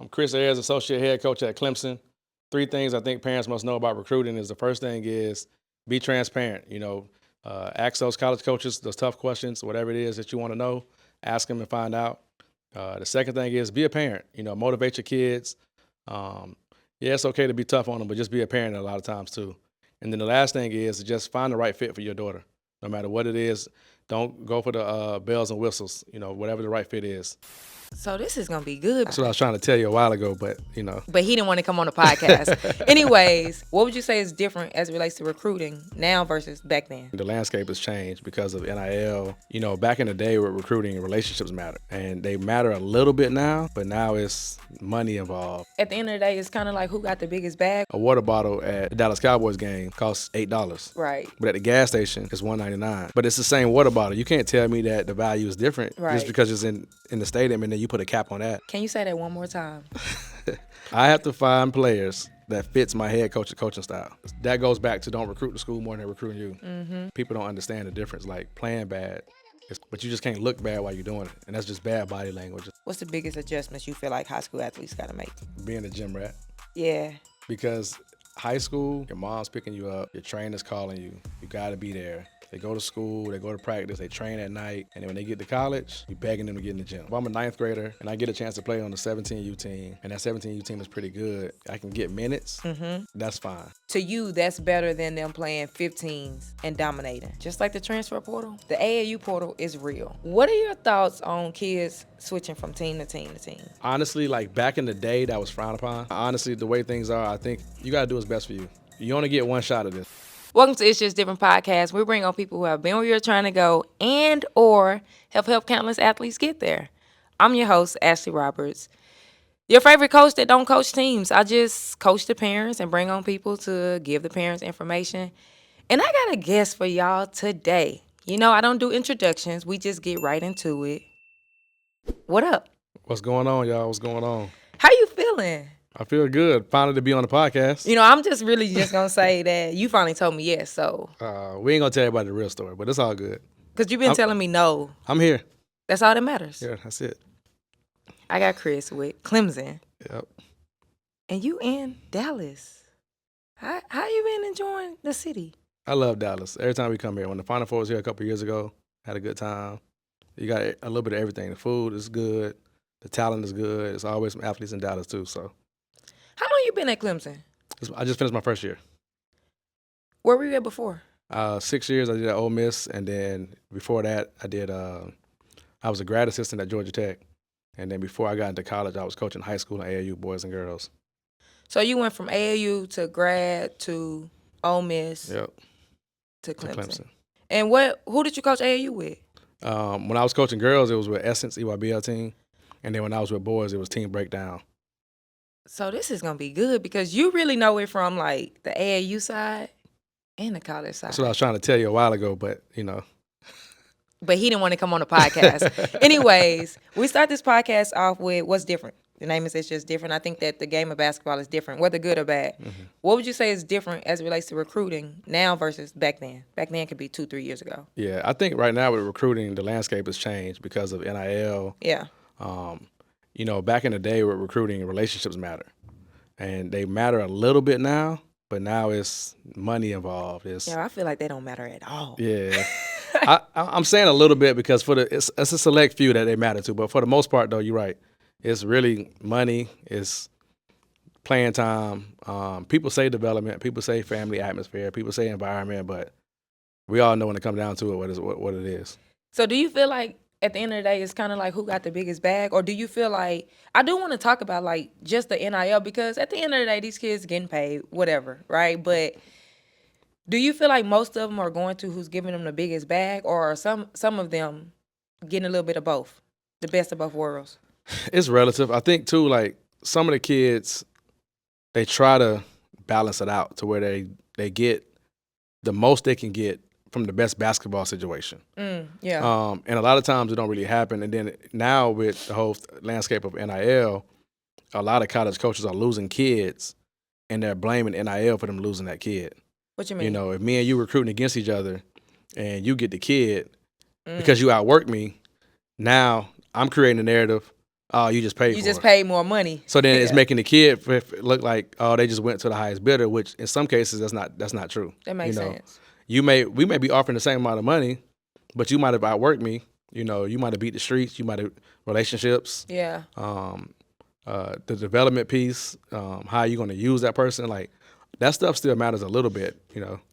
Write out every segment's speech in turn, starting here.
I'm Chris Ayers, Associate Head Coach at Clemson. 3 things I think parents must know about recruiting is the first thing is be transparent. Ask those college coaches those tough questions, whatever it is that you want to know, ask them and find out. The second thing is be a parent. Motivate your kids. Yeah, it's okay to be tough on them, but just be a parent a lot of times too. And then the last thing is to just find the right fit for your daughter. No matter what it is, don't go for the bells and whistles. Whatever the right fit is. So this is gonna be good. That's what I was trying to tell you a while ago, but But he didn't want to come on the podcast. Anyways, what would you say is different as it relates to recruiting now versus back then? The landscape has changed because of NIL. Back in the day with recruiting, relationships matter. And they matter a little bit now, but now it's money involved. At the end of the day, it's kind of like who got the biggest bag. A water bottle at the Dallas Cowboys game costs $8. Right. But at the gas station, it's $1.99. But it's the same water bottle. You can't tell me that the value is different just because it's in the stadium and then you put a cap on that. Can you say that one more time? I have to find players that fits my head coach's coaching style. That goes back to don't recruit the school more than they're recruiting you. Mm-hmm. People don't understand the difference. Like playing bad, but you just can't look bad while you're doing it. And that's just bad body language. What's the biggest adjustments you feel like high school athletes got to make? Being a gym rat. Yeah. Because high school, your mom's picking you up, your trainer's calling you. You got to be there. They go to school, they go to practice, they train at night, and then when they get to college, you're begging them to get in the gym. If I'm a 9th grader and I get a chance to play on the 17U team, and that 17U team is pretty good, I can get minutes, that's fine. To you, that's better than them playing 15s and dominating. Just like the transfer portal, the AAU portal is real. What are your thoughts on kids switching from team to team to team? Honestly, like back in the day, that was frowned upon. Honestly, the way things are, I think you got to do what's best for you. You only get one shot at this. Welcome to It's Just Different podcast. We bring on people who have been where you're trying to go and or have helped countless athletes get there. I'm your host, Ashley Roberts. Your favorite coach that don't coach teams. I just coach the parents and bring on people to give the parents information. And I got a guest for y'all today. I don't do introductions. We just get right into it. What up? What's going on, y'all? What's going on? How you feeling? I feel good. Finally to be on the podcast. I'm just really just going to say that you finally told me yes, so. We ain't going to tell everybody the real story, but it's all good. Because you've been telling me no. I'm here. That's all that matters. Yeah, that's it. I got Chris with Clemson. Yep. And you in Dallas. How you been enjoying the city? I love Dallas. Every time we come here. When the Final Four was here a couple years ago, had a good time. You got a little bit of everything. The food is good. The talent is good. There's always some athletes in Dallas too, so. How long you been at Clemson? I just finished my first year. Where were you at before? 6 years I did at Ole Miss, and then before that I was a grad assistant at Georgia Tech. And then before I got into college, I was coaching high school and AAU boys and girls. So you went from AAU to grad to Ole Miss. Yep. To Clemson. And who did you coach AAU with? When I was coaching girls, it was with Essence, EYBL team. And then when I was with boys, it was Team Breakdown. So this is going to be good because you really know it from like the AAU side and the college side. That's what I was trying to tell you a while ago, but But he didn't want to come on the podcast. Anyways, we start this podcast off with what's different. The name is It's Just Different. I think that the game of basketball is different, whether good or bad. Mm-hmm. What would you say is different as it relates to recruiting now versus back then? Back then could be 2-3 years ago. Yeah, I think right now with recruiting, the landscape has changed because of NIL. Yeah. Back in the day with recruiting, relationships matter. And they matter a little bit now, but now it's money involved. I feel like they don't matter at all. Yeah. I'm saying a little bit because it's a select few that they matter to, but for the most part, though, you're right. It's really money. It's playing time. People say development. People say family atmosphere. People say environment, but we all know when it comes down to it what it is. So do you feel like at the end of the day, it's kind of like who got the biggest bag? Or do you feel like, I do want to talk about like just the NIL because at the end of the day, these kids getting paid, whatever, right? But do you feel like most of them are going to who's giving them the biggest bag, or are some of them getting a little bit of both, the best of both worlds? It's relative. I think, too, like some of the kids, they try to balance it out to where they get the most they can get from the best basketball situation. Yeah. And a lot of times it don't really happen. And then now with the whole landscape of NIL, a lot of college coaches are losing kids, and they're blaming NIL for them losing that kid. What you mean? If me and you recruiting against each other and you get the kid because you outworked me, now I'm creating a narrative Oh, you just paid You for just it. paid more money. So then it's Yeah, making the kid look like, oh, they just went to the highest bidder, which in some cases that's not true. that makes sense. We may be offering the same amount of money, but you might have outworked me. You might have beat the streets. You might have relationships, Yeah. the development piece, how you going to use that person. Like that stuff still matters a little bit.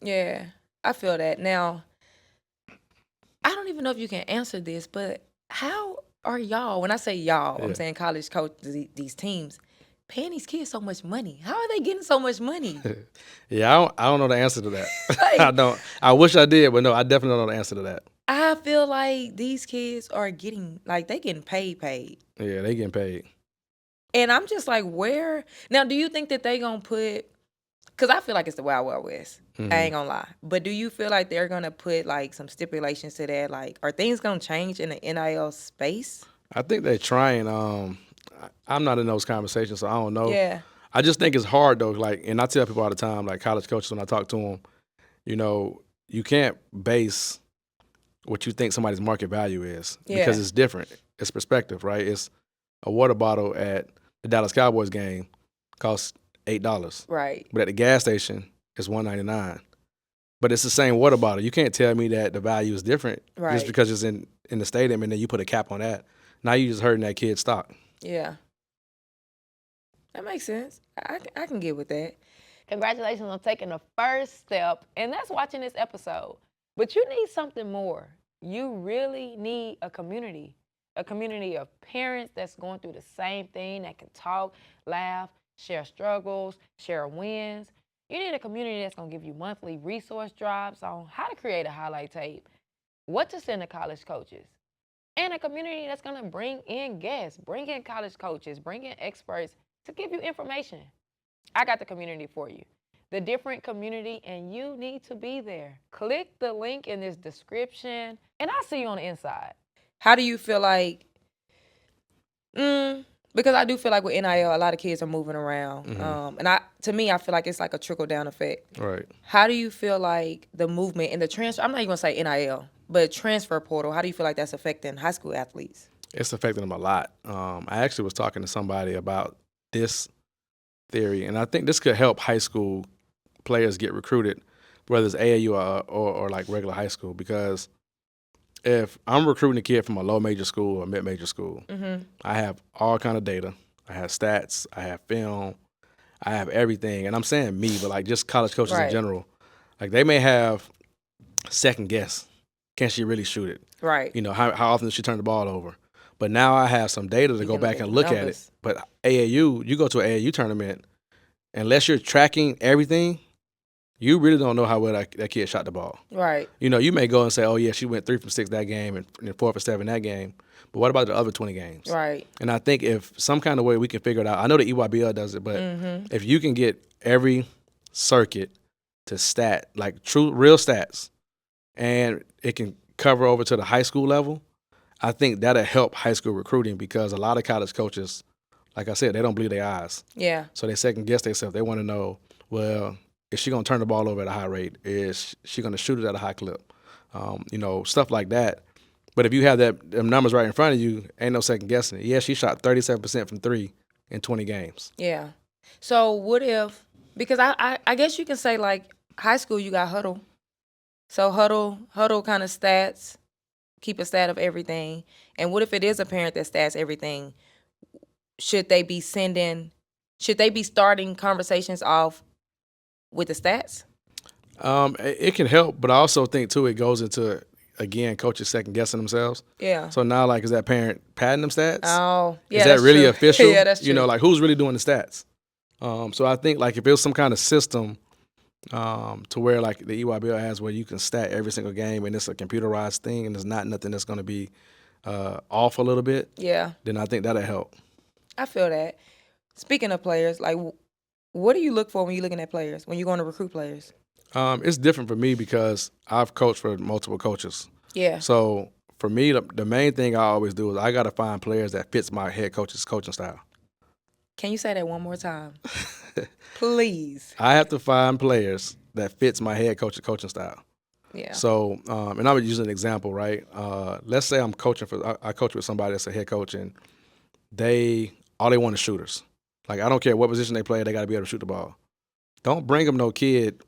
Yeah, I feel that. Now, I don't even know if you can answer this, but how are y'all, when I say y'all, I'm Yeah. saying college coaches, these teams, paying these kids so much money? How are they getting so much money? Yeah, I don't know the answer to that. I Like, don't. I wish I did, but no, I definitely don't know the answer to that. I feel like these kids are getting, like, they getting paid. Yeah, they getting paid. And I'm just like, where? Now, do you think that they gonna put, because I feel like it's the Wild Wild West. I ain't gonna lie. But do you feel like they're gonna put like some stipulations to that? Like, are things gonna change in the NIL space? I think they're trying. I'm not in those conversations, so I don't know. Yeah. I just think it's hard though. Like, and I tell people all the time, like college coaches, when I talk to them, you can't base what you think somebody's market value is because Yeah. it's different. It's perspective, right? It's a water bottle at the Dallas Cowboys game costs $8, Right. but at the gas station it's $1.99. But it's the same water bottle. You can't tell me that the value is different Right. just because it's in the stadium and then you put a cap on that. Now you just hurting that kid's stock. Yeah. That makes sense. I can get with that. Congratulations on taking the first step, and that's watching this episode. But you need something more. You really need a community of parents that's going through the same thing, that can talk, laugh, share struggles, share wins. You need a community that's going to give you monthly resource drops on how to create a highlight tape, what to send to college coaches, and a community that's going to bring in guests, bring in college coaches, bring in experts to give you information. I got the community for you. The different community, and you need to be there. Click the link in this description, and I'll see you on the inside. How do you feel like, because I do feel like with NIL, a lot of kids are moving around. And to me, I feel like it's like a trickle-down effect. Right. How do you feel like the movement and the transfer, I'm not even going to say NIL, but transfer portal, how do you feel like that's affecting high school athletes? It's affecting them a lot. I actually was talking to somebody about this theory, and I think this could help high school players get recruited, whether it's AAU or like regular high school, because if I'm recruiting a kid from a low major school or mid major school, I have all kind of data. I have stats, I have film, I have everything. And I'm saying me, but like just college coaches in Right. general. Like they may have second guess. Can she really shoot it? Right. How often does she turn the ball over? But now I have some data to You go can back look at and the look at it. numbers. But AAU, you go to an AAU tournament, unless you're tracking everything, you really don't know how well that kid shot the ball. Right. You may go and say, oh, yeah, she went 3 from 6 that game and 4 for 7 that game. But what about the other 20 games? Right. And I think if some kind of way we can figure it out, I know the EYBL does it, but if you can get every circuit to stat, like true, real stats, and it can cover over to the high school level, I think that'll help high school recruiting because a lot of college coaches, like I said, they don't believe their eyes. Yeah. So they second guess themselves. They want to know, well, is she going to turn the ball over at a high rate? Is she going to shoot it at a high clip? Stuff like that. But if you have them numbers right in front of you, ain't no second guessing it. Yeah, she shot 37% from 3 in 20 games. Yeah. So what if, because I guess you can say like high school you got huddle. So huddle kind of stats, keep a stat of everything. And what if it is a parent that stats everything? Should they be starting conversations off with the stats? It can help, but I also think too it goes into again coaches second guessing themselves. Yeah. So now like is that parent padding them stats? Oh, yeah. Is that that's really true. official? Yeah, that's true. Like who's really doing the stats? So I think like if it was some kind of system to where like the EYBL has where you can stat every single game and it's a computerized thing and there's not nothing that's going to be off a little bit. Yeah. Then I think that'll help. I feel that. Speaking of players, like what do you look for when you're looking at players, when you're going to recruit players? It's different for me because I've coached for multiple coaches. Yeah. So for me, the main thing I always do is I got to find players that fits my head coach's coaching style. Can you say that one more time? Please. I have to find players that fits my head coach's coaching style. Yeah. So, and I would use an example, right? Let's say I'm coaching I coach with somebody that's a head coach, and all they want is shooters. Like, I don't care what position they play, they got to be able to shoot the ball. Don't bring them no kid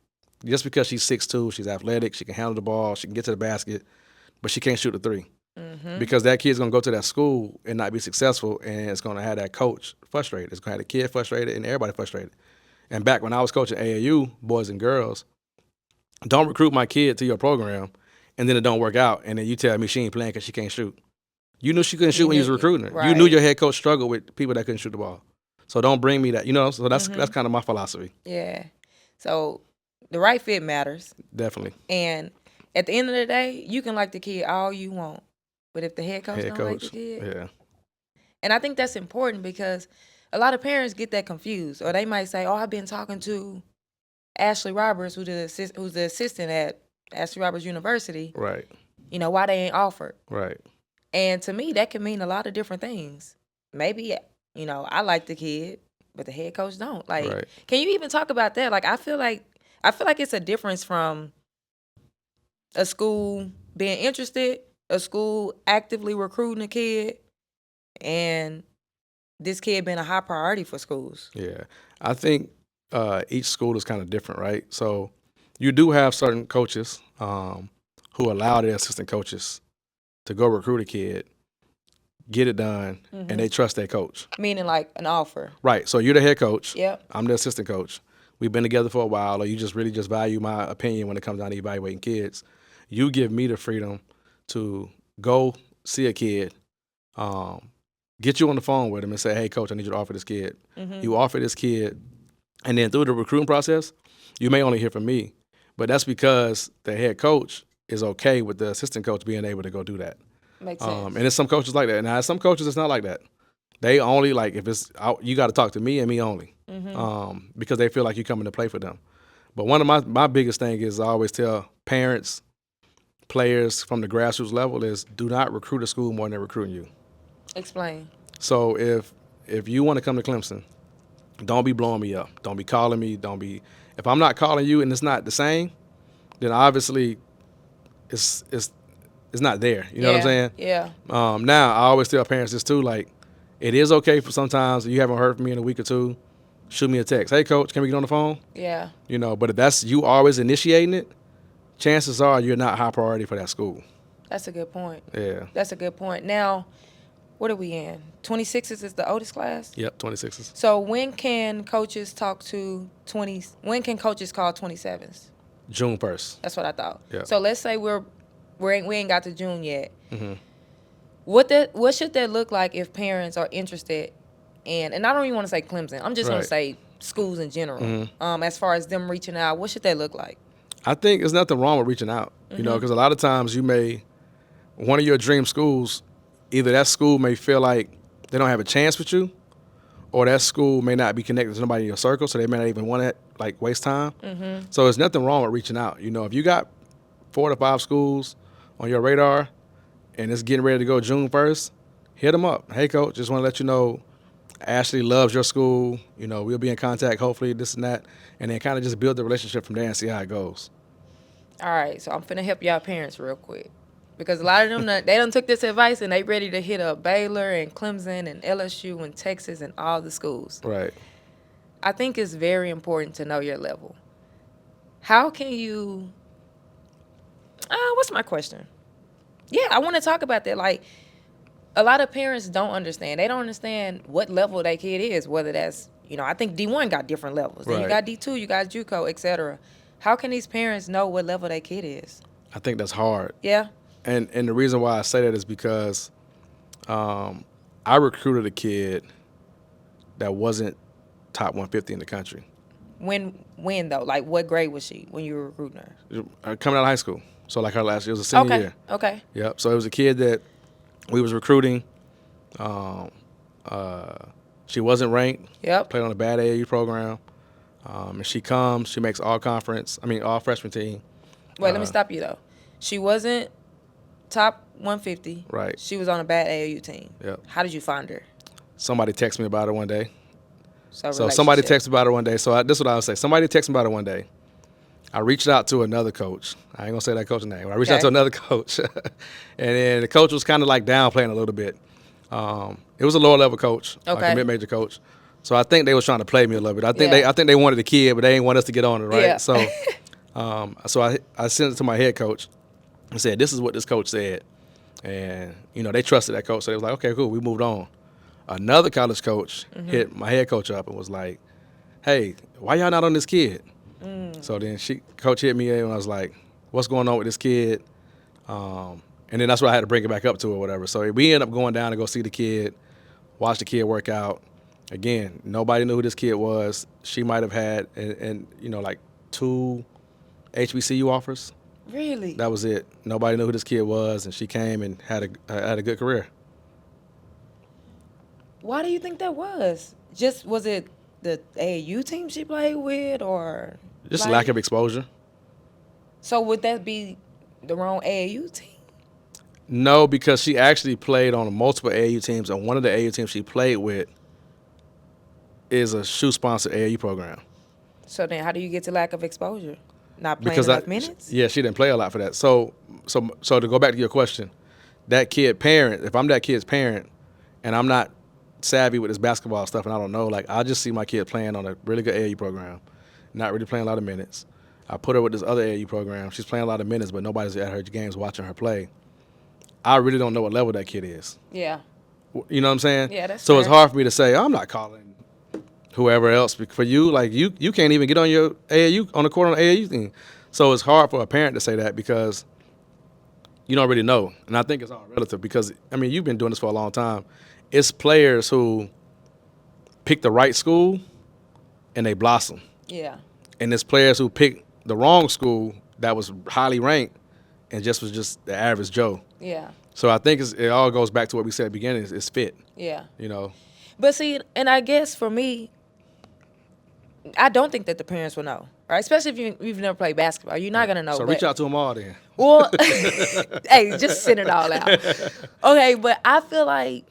just because she's 6'2", she's athletic, she can handle the ball, she can get to the basket, but she can't shoot the three. Because that kid's going to go to that school and not be successful, and it's going to have that coach frustrated. It's going to have the kid frustrated and everybody frustrated. And back when I was coaching AAU, boys and girls, don't recruit my kid to your program, and then it don't work out, and then you tell me she ain't playing because she can't shoot. You knew she couldn't shoot when you was recruiting her. Right. You knew your head coach struggled with people that couldn't shoot the ball. So don't bring me that, So that's kind of my philosophy. Yeah. So the right fit matters. Definitely. And at the end of the day, you can like the kid all you want. But if the head coach don't like the kid. Yeah. And I think that's important because a lot of parents get that confused. Or they might say, oh, I've been talking to Ashley Roberts, who's the assistant at Ashley Roberts University. Right. Why they ain't offered. Right. And to me, that can mean a lot of different things. Maybe, I like the kid, but the head coach don't. Like, Right. Can you even talk about that? Like, I feel like it's a difference from a school being interested, a school actively recruiting a kid, and this kid being a high priority for schools. Yeah. I think each school is kind of different, right? So you do have certain coaches who allow their assistant coaches to go recruit a kid, get it done, and they trust their coach. Meaning like an offer. Right. So you're the head coach. Yep. I'm the assistant coach. We've been together for a while, or you just really just value my opinion when it comes down to evaluating kids. You give me the freedom to go see a kid, get you on the phone with him and say, hey, coach, I need you to offer this kid. You offer this kid, and then through the recruiting process, you may only hear from me. But that's because the head coach is okay with the assistant coach being able to go do that. Makes sense. And there's some coaches like that. Now, some coaches, it's not like that. They only, like, if it's out, you got to talk to me and me only, because they feel like you're coming to play for them. But one of my biggest thing is I always tell parents, players from the grassroots level is do not recruit a school more than they're recruiting you. Explain. So if you want to come to Clemson, don't be blowing me up. Don't be calling me. If I'm not calling you and it's not the same, then obviously it's not there. You know what I'm saying? Yeah. Now, I always tell parents this too, like, it is okay for sometimes if you haven't heard from me in a week or two, shoot me a text. Hey, coach, can we get on the phone? Yeah. But if that's you always initiating it, chances are you're not high priority for that school. That's a good point. Yeah. That's a good point. Now, what are we in? 26s is the oldest class? Yep, 26s. So when can coaches talk to when can coaches call 27s? June 1st. That's what I thought. Yeah. So let's say we ain't got to June yet. What should that look like if parents are interested in, and I don't even want to say Clemson, I'm just going to say schools in general. As far as them reaching out, what should that look like? I think there's nothing wrong with reaching out, because a lot of times one of your dream schools, either that school may feel like they don't have a chance with you, or that school may not be connected to nobody in your circle, so they may not even want to waste time. So there's nothing wrong with reaching out. If you got 4 to 5 schools on your radar and it's getting ready to go June 1st, hit them up. Hey, coach, just want to let you know Ashley loves your school. We'll be in contact, hopefully, this and that, and then kind of just build the relationship from there and see how it goes. All right, so I'm finna help y'all parents real quick. Because a lot of them, they done took this advice and they ready to hit up Baylor and Clemson and LSU and Texas and all the schools. Right. I think it's very important to know your level. How can you, what's my question? Yeah, I want to talk about that. Like, a lot of parents don't understand. They don't understand what level their kid is, whether that's, I think D1 got different levels. Then you got D2, you got JUCO, et cetera. How can these parents know what level their kid is? I think that's hard. Yeah. And the reason why I say that is because I recruited a kid that wasn't top 150 in the country. When though? Like, what grade was she when you were recruiting her? Coming out of high school. So like her last year, it was a senior year. Okay. Yep. So it was a kid that we was recruiting. She wasn't ranked. Yep. Played on a bad AAU program. And she makes all freshman team. Wait, let me stop you though. She wasn't top 150. Right. She was on a bad AAU team. Yep. How did you find her? Somebody texted me about her one day. So somebody texted me about her one day. So this is what I would say. Somebody texted me about her one day. I reached out to another coach. I ain't gonna say that coach's name. I reached out to another coach, and then the coach was kind of like downplaying a little bit. It was a lower level coach, like Okay. a mid major coach. So I think they was trying to play me a little bit. Yeah. I think they wanted the kid, but they didn't want us to get on it, right? Yeah. So I sent it to my head coach and said, "This is what this coach said," and they trusted that coach, so they was like, "Okay, cool." We moved on. Another college coach hit my head coach up and was like, "Hey, why y'all not on this kid?" So then coach hit me and I was like, "What's going on with this kid?" And then that's why I had to bring it back up to her or whatever. So we ended up going down to go see the kid, watch the kid work out. Again, nobody knew who this kid was. She might have had, and like 2 HBCU offers. Really? That was it. Nobody knew who this kid was, and she came and had a good career. Why do you think that was? Just was it the AAU team she played with, or Just lack of exposure. So would that be the wrong AAU team? No, because she actually played on multiple AAU teams, and one of the AAU teams she played with is a shoe-sponsored AAU program. So then, how do you get to lack of exposure? Not playing Because enough minutes? Yeah, she didn't play a lot for that. So to go back to your question, that kid parent, if I'm that kid's parent, and I'm not savvy with this basketball stuff, and I don't know, like I just see my kid playing on a really good AAU program, not really playing a lot of minutes. I put her with this other AAU program. She's playing a lot of minutes, but nobody's at her games watching her play. I really don't know what level that kid is. Yeah. You know what I'm saying? Yeah, that's so fair. It's hard for me to say, I'm not calling whoever else. For you, like you can't even get on your AAU on the court on the AAU thing. So it's hard for a parent to say that because you don't really know. And I think it's all relative because, I mean, you've been doing this for a long time. It's players who pick the right school and they blossom. Yeah. And it's players who pick the wrong school that was highly ranked and just was just the average Joe. Yeah. So I think it all goes back to what we said at the beginning. It's fit. Yeah. You know. But see, and I guess for me, I don't think that the parents will know, right? Especially if you've never played basketball, you're not gonna know. So reach out to them all then. Well, hey, just send it all out. Okay, but I feel like,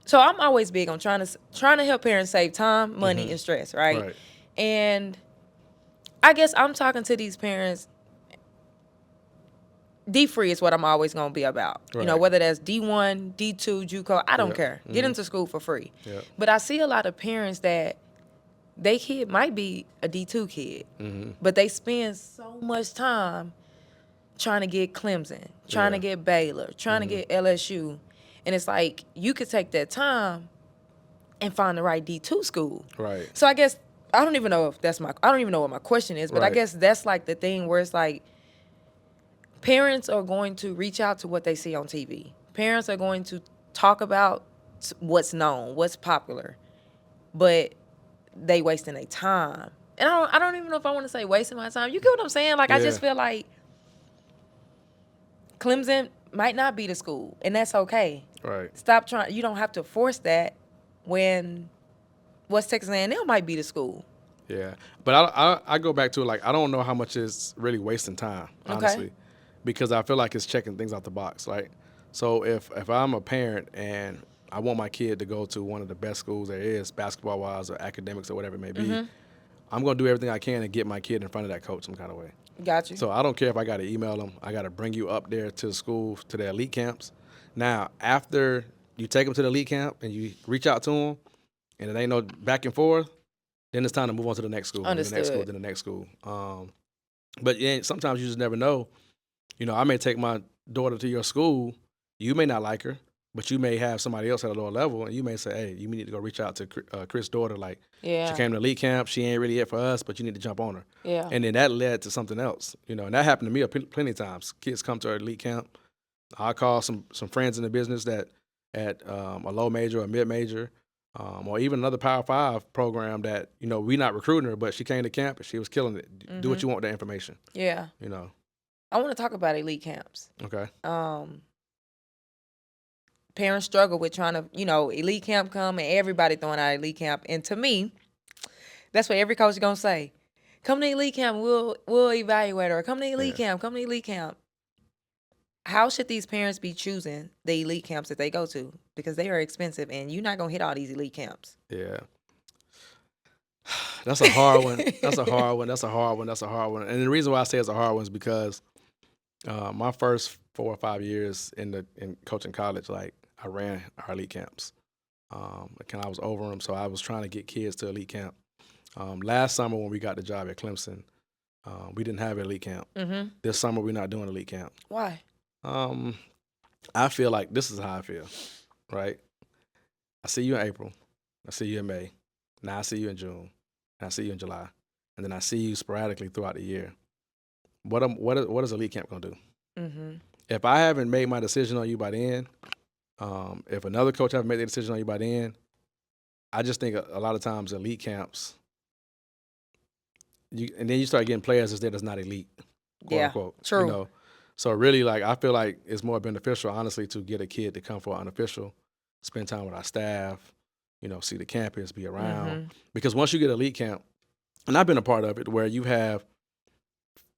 so I'm always big on trying to help parents save time, money, and stress, right? And I guess I'm talking to these parents. D-free is what I'm always going to be about. Right. You know, whether that's D1, D2, JUCO, I don't care. Get into school for free. But I see a lot of parents that they kid might be a D2 kid, but they spend so much time trying to get Clemson, trying to get Baylor, trying to get LSU. And it's like you could take that time and find the right D2 school. Right. So I guess I don't even know what my question is, but I guess that's like the thing where it's like parents are going to reach out to what they see on TV. Parents are going to talk about what's known, what's popular, but they wasting their time. And I don't even know if I want to say wasting my time. You get what I'm saying? Like I just feel like Clemson might not be the school, and that's okay. Right. Stop trying. You don't have to force that when West Texas A&M might be the school. Yeah, but I go back to it like I don't know how much is really wasting time, honestly, because I feel like it's checking things out the box, right? So if I'm a parent and I want my kid to go to one of the best schools there is, basketball-wise or academics or whatever it may be, I'm going to do everything I can to get my kid in front of that coach some kind of way. Got you. So I don't care if I got to email them. I got to bring you up there to the school, to the elite camps. Now, after you take them to the elite camp and you reach out to them and it ain't no back and forth, then it's time to move on to the next school. Understood. Then the next school. But sometimes you just never know. You know, I may take my daughter to your school. You may not like her, but you may have somebody else at a lower level, and you may say, hey, you need to go reach out to Chris' daughter. Like, she came to elite camp. She ain't really it for us, but you need to jump on her. Yeah. And then that led to something else. You know, and that happened to me plenty of times. Kids come to our elite camp. I call some friends in the business that at a low major or a mid major, or even another Power 5 program that, you know, we not recruiting her, but she came to camp and she was killing it. Do what you want with that information. Yeah. You know. I want to talk about elite camps. Okay. Parents struggle with trying to, elite camp come and everybody throwing out elite camp. And to me, that's what every coach is gonna say. Come to elite camp, we'll evaluate her. Come to elite camp, come to elite camp. How should these parents be choosing the elite camps that they go to? Because they are expensive and you're not gonna hit all these elite camps. Yeah. That's a hard one. That's a hard one. And the reason why I say it's a hard one is because my first 4 or 5 years in coaching college, like I ran our elite camps. I was over them, so I was trying to get kids to elite camp. Last summer when we got the job at Clemson, we didn't have elite camp. Mm-hmm. This summer we're not doing elite camp. Why? I feel like this is how I feel, right? I see you in April, I see you in May, now I see you in June, and I see you in July, and then I see you sporadically throughout the year. What is elite camp gonna do? Mm-hmm. If I haven't made my decision on you by then, if another coach haven't made their decision on you by then, I just think a lot of times elite camps, and then you start getting players that's not elite, quote Yeah, unquote. true. You know, so really, like I feel like it's more beneficial, honestly, to get a kid to come for unofficial, spend time with our staff, see the campus, be around. Mm-hmm. Because once you get elite camp, and I've been a part of it, where you have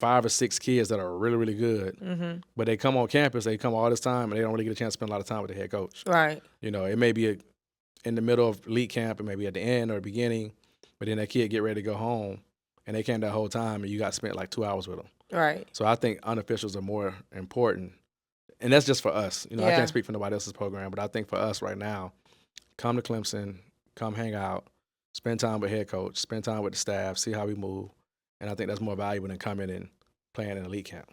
5 or 6 kids that are really, really good, Mm-hmm. but they come on campus, they come all this time, and they don't really get a chance to spend a lot of time with the head coach. Right. It may be in the middle of elite camp, it may be at the end or beginning, but then that kid get ready to go home, and they came that whole time, and you got spent like 2 hours with them. Right. So I think unofficials are more important, and that's just for us. I Yeah. can't speak for nobody else's program, but I think for us right now, come to Clemson, come hang out, spend time with head coach, spend time with the staff, see how we move, and I think that's more valuable than coming and playing in elite camp.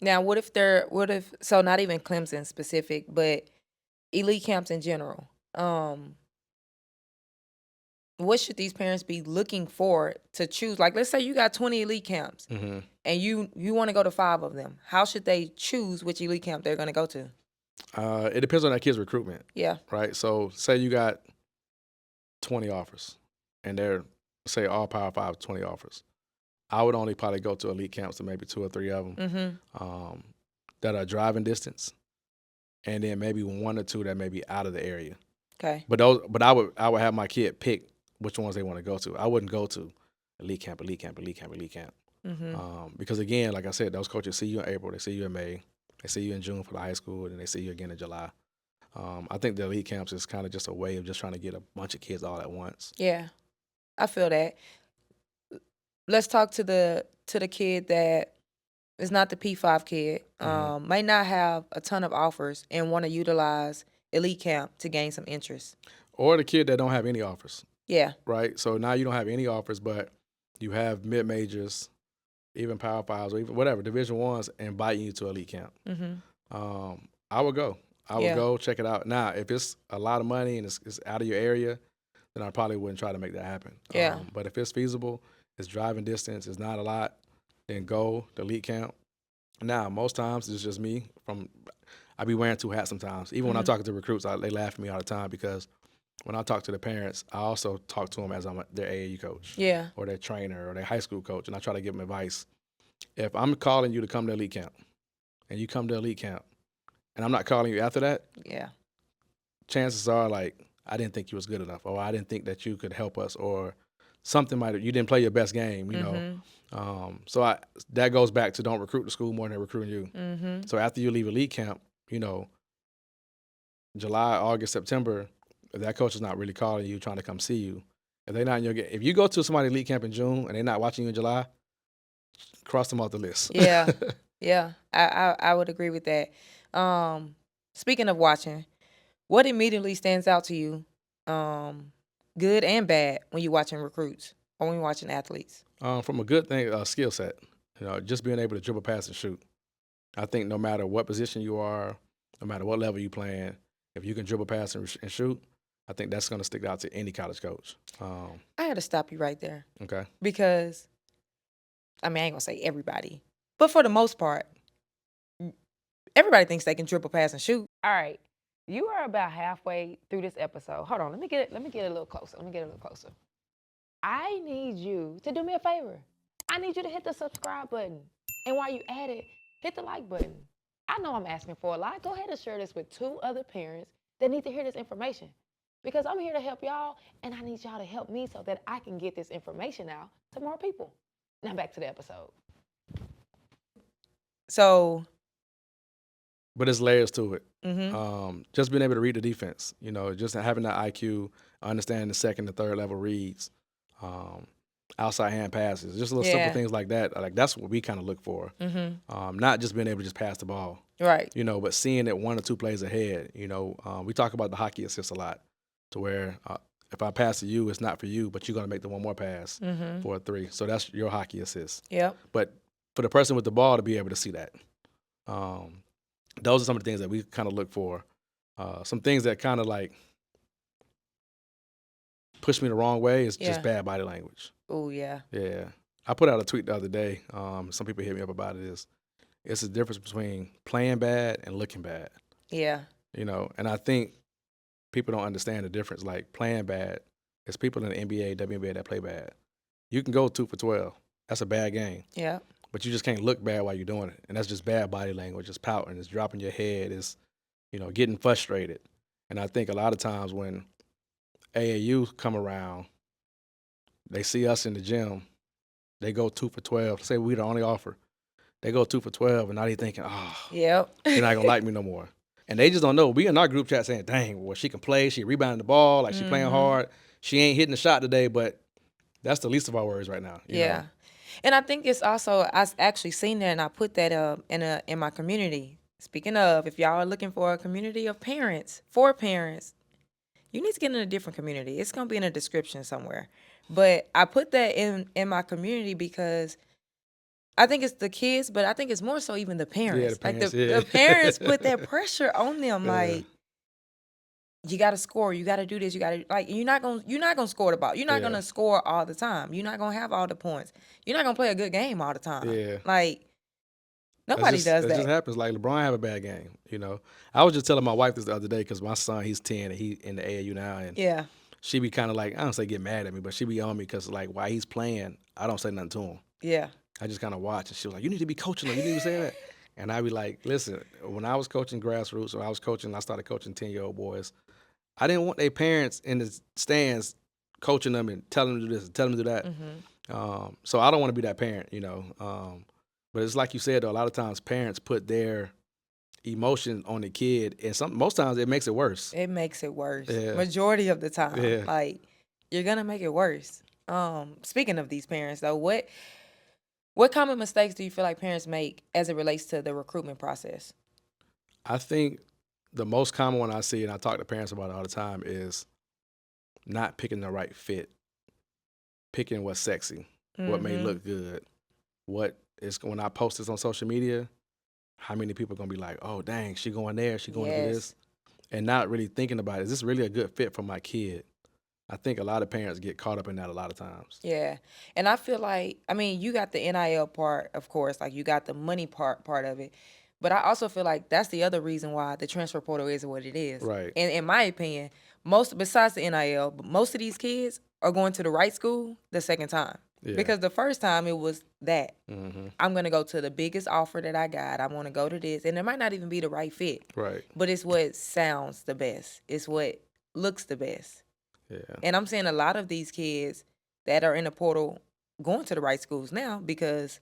Now, so not even Clemson specific, but elite camps in general. What should these parents be looking for to choose? Like, let's say you got 20 elite camps, Mm-hmm. and you want to go to 5 of them. How should they choose which elite camp they're going to go to? It depends on that kid's recruitment, Yeah. right? So say you got 20 offers, and they're, say, all Power 5, 20 offers. I would only probably go to elite camps to maybe 2 or 3 of them Mm-hmm. that are driving distance, and then maybe 1 or 2 that may be out of the area. Okay. But I would have my kid pick which ones they want to go to. I wouldn't go to elite camp, Mm-hmm. because again, like I said, those coaches see you in April, they see you in May, they see you in June for the high school, and they see you again in July. I think the elite camps is kind of just a way of just trying to get a bunch of kids all at once. Yeah, I feel that. Let's talk to the kid that is not the P5 kid. Mhm. May not have a ton of offers and want to utilize elite camp to gain some interest. Or the kid that don't have any offers, Yeah. right? So now you don't have any offers, but you have mid majors, even Power 5s, or even whatever, Division 1s, inviting you to elite camp. Mm-hmm. I would go. I would Yeah. go check it out. Now, if it's a lot of money and it's out of your area, then I probably wouldn't try to make that happen. Yeah. But if it's feasible, it's driving distance, it's not a lot, then go to elite camp. Now, most times it's just me. I be wearing 2 hats sometimes. Even when I'm Mhm. talking to recruits, they laugh at me all the time because when I talk to the parents, I also talk to them as I'm their AAU coach Yeah. or their trainer or their high school coach, and I try to give them advice. If I'm calling you to come to elite camp and you come to elite camp and I'm not calling you after that, Yeah. chances are like I didn't think you was good enough, or I didn't think that you could help us, or something you didn't play your best game, So that goes back to don't recruit the school more than they're recruiting you. Mm-hmm. So after you leave elite camp, July, August, September, if that coach is not really calling you, trying to come see you, if they're not in your game, if you go to somebody's elite camp in June and they're not watching you in July, cross them off the list. Yeah. Yeah. I would agree with that. Speaking of watching, what immediately stands out to you, good and bad, when you're watching recruits or when you're watching athletes? From a good thing, skill set, just being able to dribble, pass, and shoot. I think no matter what position you are, no matter what level you playing, if you can dribble, pass, and shoot, I think that's going to stick out to any college coach. I had to stop you right there Okay. because, I ain't gonna say everybody, but for the most part, everybody thinks they can dribble, pass, and shoot. All right, you are about halfway through this episode. Hold on, let me get a little closer. I need you to do me a favor. I need you to hit the subscribe button, and while you at it, hit the like button. I know I'm asking for a lot. Go ahead and share this with 2 other parents that need to hear this information, because I'm here to help y'all, and I need y'all to help me so that I can get this information out to more people. Now back to the episode. So, But there's layers to it. mm-hmm. Just being able to read the defense, just having that IQ, understanding the second and third level reads, outside hand passes, just little simple Yeah. things like that. Like that's what we kind of look for. Mm-hmm. Not just being able to just pass the ball. Right. But seeing it 1 or 2 plays ahead, we talk about the hockey assist a lot, to where if I pass to you, it's not for you, but you're going to make the one more pass for a 3. So that's your hockey assist. Yep. But for the person with the ball to be able to see that, those are some of the things that we kind of look for. Some things that kind of like push me the wrong way is just bad body language. Oh, yeah. Yeah. I put out a tweet the other day. Some people hit me up about it. It's the difference between playing bad and looking bad. Yeah. And I think people don't understand the difference. Like, playing bad, there's people in the NBA, WNBA that play bad. You can go 2 for 12. That's a bad game. Yeah. But you just can't look bad while you're doing it. And that's just bad body language. It's pouting. It's dropping your head. It's, getting frustrated. And I think a lot of times when AAU come around, they see us in the gym, they go 2 for 12. Say we the only offer. They go 2 for 12, and now they thinking, Yep. they're not going to like me no more. And they just don't know. We in our group chat saying, dang, well, she can play. She rebounding the ball. Like, she playing hard. She ain't hitting the shot today, but that's the least of our worries right now. You know? And I think it's also, I actually seen that, and I put that in my community. Speaking of, if y'all are looking for a community of parents, for parents, you need to get in a different community. It's going to be in a description somewhere. But I put that in my community because I think it's the kids, but I think it's more so even the parents. Yeah, the parents put that pressure on them. Like, you got to score. You got to do this. You got to, like, you're not gonna score the ball. You're not gonna score all the time. You're not gonna have all the points. You're not gonna play a good game all the time. Yeah. Like, nobody does that. That just happens. Like, LeBron have a bad game. I was just telling my wife this the other day because my son, he's 10 and he in the AAU now, and she be kind of like, I don't say get mad at me, but she be on me because, like, while he's playing, I don't say nothing to him. Yeah. I just kind of watch, and she was like, you need to be coaching them. You need to say that. And I be like, listen, when I was coaching grassroots, or I started coaching 10-year-old boys, I didn't want their parents in the stands coaching them and telling them to do this and telling them to do that. So I don't want to be that parent, but it's like you said, though, a lot of times parents put their emotion on the kid, and most times it makes it worse. It makes it worse. Yeah. Majority of the time. Yeah. Like, you're going to make it worse. Speaking of these parents, though, what common mistakes do you feel like parents make as it relates to the recruitment process? I think the most common one I see, and I talk to parents about it all the time, is not picking the right fit, picking what's sexy, what may look good, what is, when I post this on social media, how many people are going to be like, oh, dang, she going there, she going to do this, and not really thinking about, is this really a good fit for my kid? I think a lot of parents get caught up in that a lot of times. Yeah. And I feel like, I mean, you got the NIL part, of course, like you got the money part of it. But I also feel like that's the other reason why the transfer portal is what it is. Right. And in my opinion, besides the NIL, most of these kids are going to the right school the second time. Yeah. Because the first time it was that. I'm going to go to the biggest offer that I got. I want to go to this. And it might not even be the right fit. Right. But it's what sounds the best. It's what looks the best. Yeah. And I'm seeing a lot of these kids that are in the portal going to the right schools now because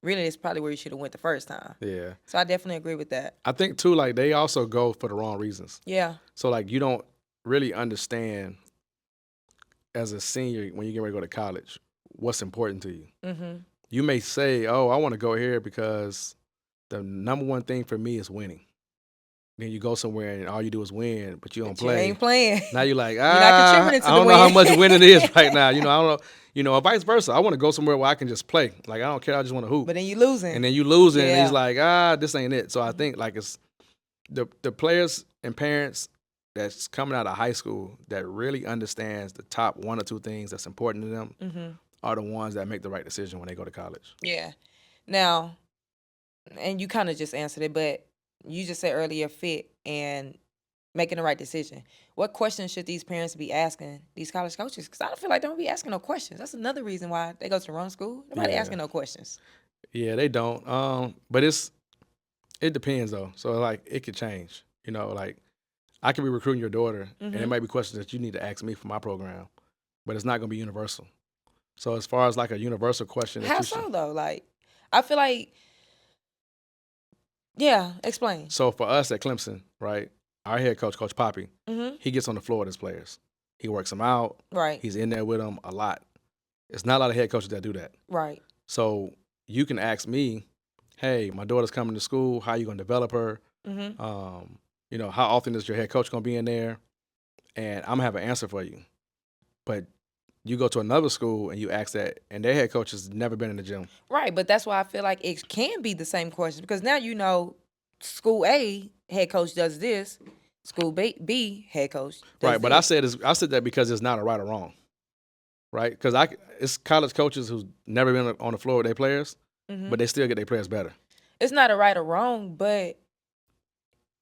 really it's probably where you should have went the first time. Yeah. So I definitely agree with that. I think, too, like, they also go for the wrong reasons. Yeah. So, like, you don't really understand as a senior when you get ready to go to college what's important to you. You may say, oh, I want to go here because the number one thing for me is winning. Then you go somewhere and all you do is win, but you don't play. You ain't playing. Now you're like, not contributing to I don't the know how win. much winning is right now. I don't know. Or vice versa. I want to go somewhere where I can just play. Like, I don't care. I just want to hoop. But then you losing. And then you losing, Yeah. and he's like, this ain't it. So I think, like, it's the players and parents that's coming out of high school that really understands the top 1 or 2 things that's important to them are the ones that make the right decision when they go to college. Yeah. Now, and you kind of just answered it, but you just said earlier fit and making the right decision. What questions should these parents be asking these college coaches? Because I don't feel like they don't be asking no questions. That's another reason why they go to the wrong school. Nobody asking no questions. Yeah, they don't. But it depends, though. So, like, it could change. Like, I could be recruiting your daughter, and it might be questions that you need to ask me for my program, but it's not going to be universal. So as far as, like, a universal question that How you so, should, though? Like, I feel like, yeah, explain. so for us at Clemson, right, our head coach, Coach Poppy, he gets on the floor with his players. He works them out. Right. He's in there with them a lot. It's not a lot of head coaches that do that. Right. So you can ask me, hey, my daughter's coming to school. How you gonna develop her? Mm-hmm. How often is your head coach gonna be in there? And I'm gonna have an answer for you. But you go to another school and you ask that, and their head coach has never been in the gym. Right, but that's why I feel like it can be the same question because now school A head coach does this, school B head coach does Right, but I said that because it's not a right or wrong, right? Because it's college coaches who's never been on the floor with their players, but they still get their players better. It's not a right or wrong, but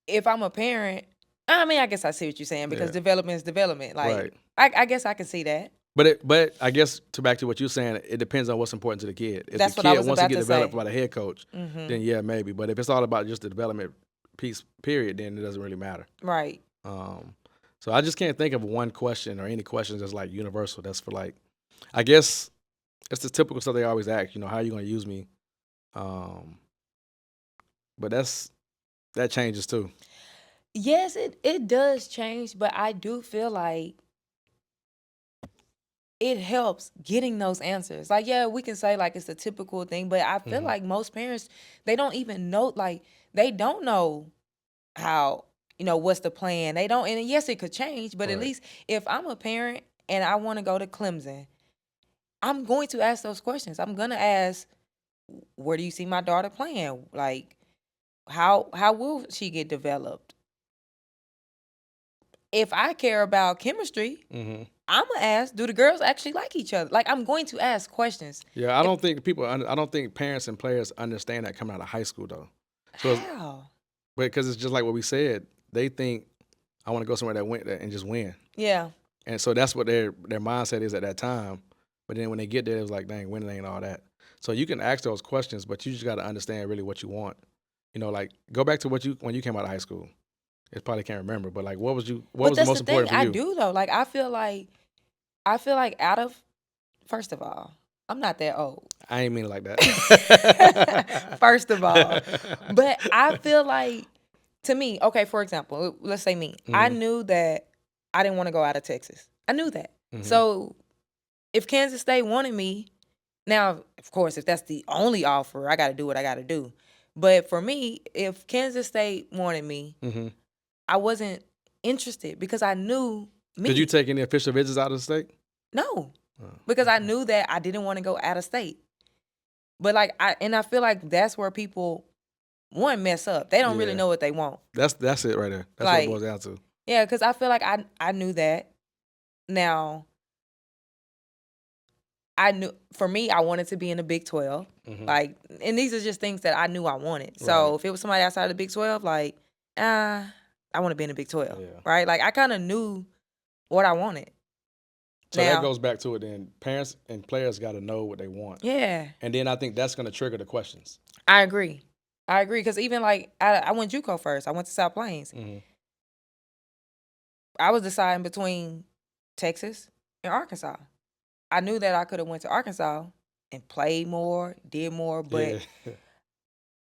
if I'm a parent, I mean, I guess I see what you're saying because development is development. Like, I guess I can see that. But I guess back to what you're saying, it depends on what's important to the kid. If That's the what I kid was wants to about get to developed say. by the head coach, then yeah, maybe. But if it's all about just the development piece, period, then it doesn't really matter. Right. So I just can't think of one question or any questions that's like universal. That's for like, I guess it's the typical stuff they always ask. How are you going to use me? But that changes too. Yes, it does change, but I do feel like it helps getting those answers. Like, yeah, we can say like it's a typical thing, but I feel like most parents, they don't even know, like, they don't know how, what's the plan. They don't, and yes, it could change, but at Right. least if I'm a parent and I want to go to Clemson, I'm going to ask those questions. I'm going to ask, where do you see my daughter playing? Like, how will she get developed? If I care about chemistry, I'm gonna ask, do the girls actually like each other? Like, I'm going to ask questions. Yeah, I don't think parents and players understand that coming out of high school though. So How? because it's just like what we said, they think I want to go somewhere that win and just win, Yeah. and so that's what their mindset is at that time. But then when they get there, it's like, dang, winning ain't all that. So you can ask those questions, but you just got to understand really what you want. Like go back to when you came out of high school. It probably can't remember, but like what was the most important for I you? do though. Like, I feel like first of all, I'm not that old. I ain't mean it like that. First of all. But I feel like, to me, okay, for example, let's say me. I knew that I didn't want to go out of Texas. I knew that. So if Kansas State wanted me, now, of course, if that's the only offer, I got to do what I got to do. But for me, if Kansas State wanted me, I wasn't interested because I knew me. Did you take any official visits out of the state? No, because I knew that I didn't want to go out of state. But like I feel like that's where people mess up. They don't really know what they want. That's it right there. That's what it boils down to. Yeah, because I feel like I knew that. Now, I knew, for me, I wanted to be in the Big 12. Like, and these are just things that I knew I wanted. So if it was somebody outside of the Big 12, like, I want to be in the Big 12, right? Like, I kind of knew what I wanted. So that goes back to it then. Parents and players got to know what they want. Yeah. And then I think that's going to trigger the questions. I agree. Because even like, I went JUCO first. I went to South Plains. I was deciding between Texas and Arkansas. I knew that I could have went to Arkansas and played more, did more, but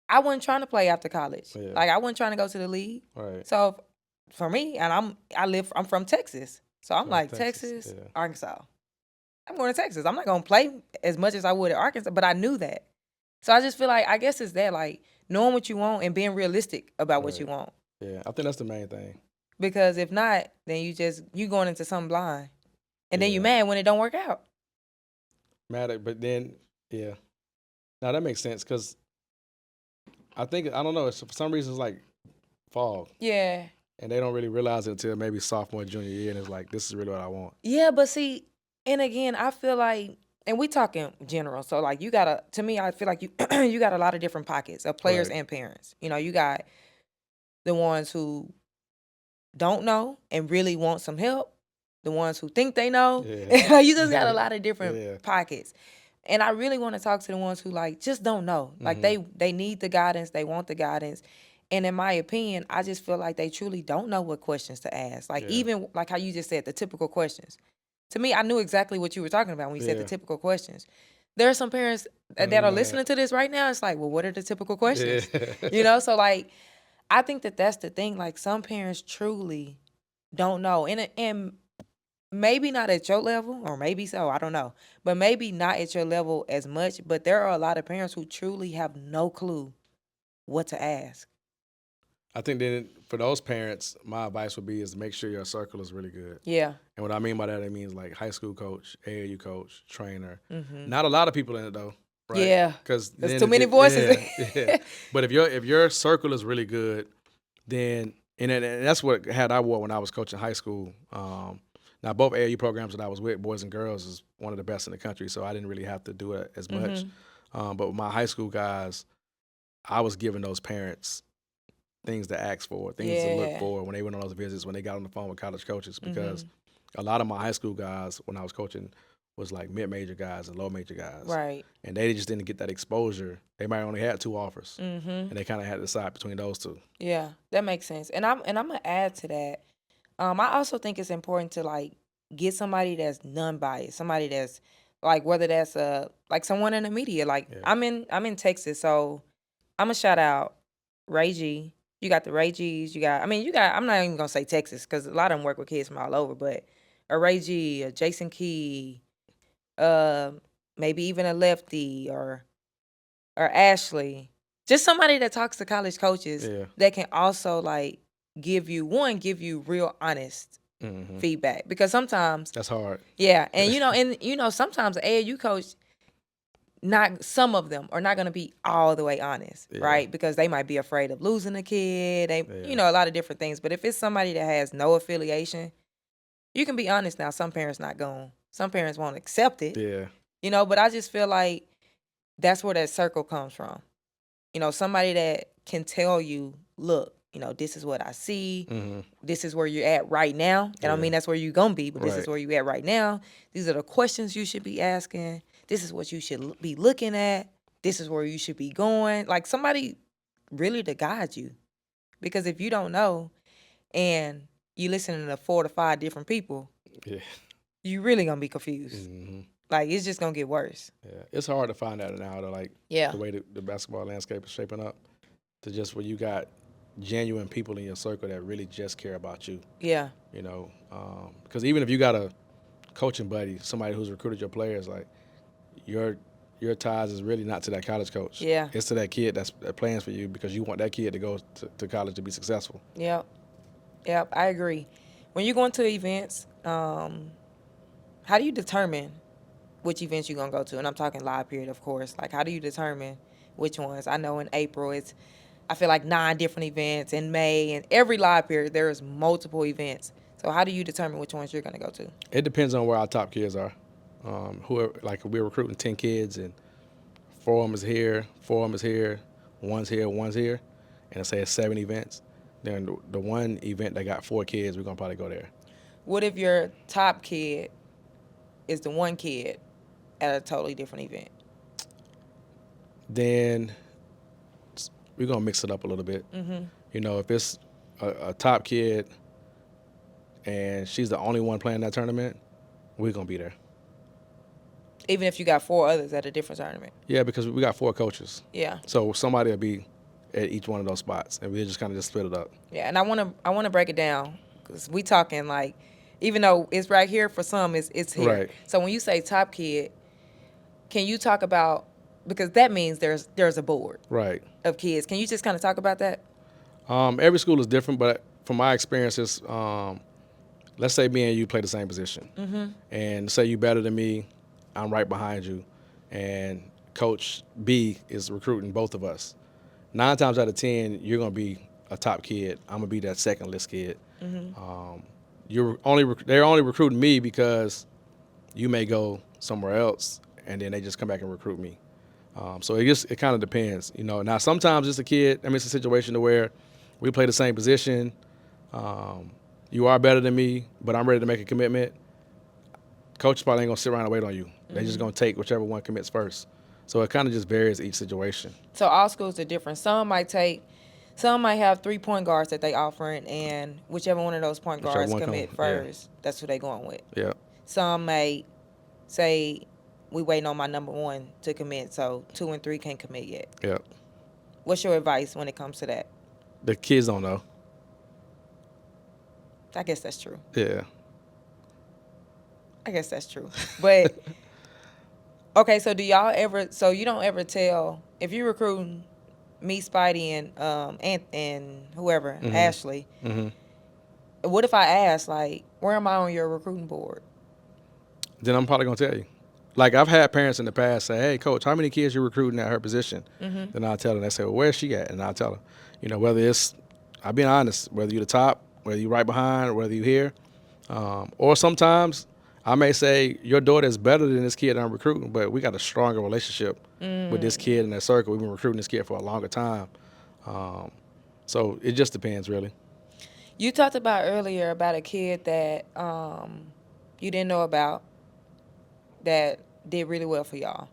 I wasn't trying to play after college. Like, I wasn't trying to go to the league. Right. So for me, and I'm from Texas. So I'm like, Texas, Arkansas. I'm going to Texas. I'm not going to play as much as I would at Arkansas, but I knew that. So I just feel like, I guess it's that, like, knowing what you want and being realistic about what you want. Yeah, I think that's the main thing. Because if not, then you going into something blind. And then you mad when it don't work out. Mad, but then, yeah. Now that makes sense because I don't know, for some reason it's like fog. Yeah. And they don't really realize it until maybe sophomore, junior year, and it's like, this is really what I want. Yeah, but see, and again, I feel like, and we talking general, so like to me, I feel like you you got a lot of different pockets of players and parents. You got the ones who don't know and really want some help, the ones who think they know. Yeah. You just got a lot of different pockets. And I really want to talk to the ones who like just don't know. Like they need the guidance, they want the guidance. And in my opinion, I just feel like they truly don't know what questions to ask. Like even like how you just said, the typical questions. To me, I knew exactly what you were talking about when you said the typical questions. There are some parents that are listening to this right now. It's like, well, what are the typical questions? So like, I think that's the thing. Like, some parents truly don't know. And maybe not at your level, or maybe so, I don't know. But maybe not at your level as much. But there are a lot of parents who truly have no clue what to ask. I think then for those parents, my advice would be is to make sure your circle is really good. Yeah. And what I mean by that, it means like high school coach, AAU coach, trainer. Mm-hmm. Not a lot of people in it though, right? Yeah. Because There's then too many voices. yeah. But if your circle is really good, then and that's what had I wore when I was coaching high school. Now both AAU programs that I was with, boys and girls, is one of the best in the country, so I didn't really have to do it as much. But with my high school guys, I was giving those parents things to ask for, things to look for when they went on those visits, when they got on the phone with college coaches, because a lot of my high school guys, when I was coaching, was like mid-major guys and low-major guys. Right. And they just didn't get that exposure. They might only had 2 offers, and they kind of had to decide between those 2. Yeah, that makes sense. And I'm gonna add to that. I also think it's important to like get somebody that's non-biased, somebody that's like whether that's like someone in the media. Like Yeah. I'm in Texas, so I'm gonna shout out Ray G. You got the Ray G's. You got I'm not even gonna say Texas because a lot of them work with kids from all over, but a Ray G, a Jason Key, maybe even a Lefty or Ashley. Just somebody that talks to college coaches Yeah. that can also like give you real honest feedback, because sometimes That's hard. yeah, and sometimes the AAU coach, not some of them are not going to be all the way honest, Yeah. right? Because they might be afraid of losing a kid. They a lot of different things. But if it's somebody that has no affiliation, you can be honest. Now some parents some parents won't accept it. Yeah. But I just feel like that's where that circle comes from. Somebody that can tell you, look, this is what I see. This is where you're at right now. I don't mean that's where you're going to be, but this is where you're at right now. These are the questions you should be asking. This is what you should be looking at. This is where you should be going. Like somebody really to guide you. Because if you don't know and you listening to 4 to 5 different people, Yeah. you really going to be confused. Like it's just going to get worse. Yeah. It's hard to find that now, like Yeah. the way the basketball landscape is shaping up, to just where you got genuine people in your circle that really just care about you. Yeah. Because even if you got a coaching buddy, somebody who's recruited your players, like your ties is really not to that college coach. Yeah. It's to that kid that plans for you, because you want that kid to go to college to be successful. Yep, I agree. When you're going to events, how do you determine which events you're going to go to? And I'm talking live period, of course. Like, how do you determine which ones? I know in April, I feel like 9 different events. In May, and every live period, there's multiple events. So how do you determine which ones you're going to go to? It depends on where our top kids are. Like we're recruiting 10 kids, and 4 of them is here, 4 of them is here, one's here, and let's say it's 7 events. Then the one event that got 4 kids, we're gonna probably go there. What if your top kid is the one kid at a totally different event? Then we're gonna mix it up a little bit. If it's a top kid and she's the only one playing that tournament, we're gonna be there. Even if you got 4 others at a different tournament? Yeah, because we got 4 coaches. Yeah. So somebody will be at each one of those spots, and we just kind of split it up. Yeah, and I want to break it down, because we talking like, even though it's right here for some, it's here. Right. So when you say top kid, can you talk about, because that means there's a board of kids. Can you just kind of talk about that? Every school is different, but from my experiences, let's say me and you play the same position, and say you better than me, I'm right behind you, and Coach B is recruiting both of us. 9 times out of 10, you're gonna be a top kid. I'm gonna be that second list kid. They're only recruiting me because you may go somewhere else, and then they just come back and recruit me. So it kind of depends, Now sometimes it's it's a situation to where we play the same position. You are better than me, but I'm ready to make a commitment. Coach probably ain't gonna sit around and wait on you. They're just gonna take whichever one commits first. So it kind of just varies each situation. So all schools are different. Some might have 3 point guards that they offering, and whichever one of those point guards commit first, that's who they going with. Yeah. Some may say, we waiting on my number 1 to commit, so 2 and 3 can't commit yet. Yeah. What's your advice when it comes to that? The kids don't know. I guess that's true. Yeah. I guess that's true. But okay, so you don't ever tell, if you're recruiting me, Spidey, and whoever, Ashley. Mm-hmm. What if I ask, like, where am I on your recruiting board? Then I'm probably gonna tell you. Like I've had parents in the past say, "Hey, coach, how many kids you recruiting at her position?" Then I'll tell them. They say, "Well, where's she at?" And I'll tell them. Whether it's, I'll be honest, whether you're the top, whether you're right behind, whether you're here, or sometimes I may say your daughter is better than this kid I'm recruiting, but we got a stronger relationship with this kid in that circle. We've been recruiting this kid for a longer time, um, so it just depends, really. You talked about earlier about a kid that you didn't know about that did really well for y'all.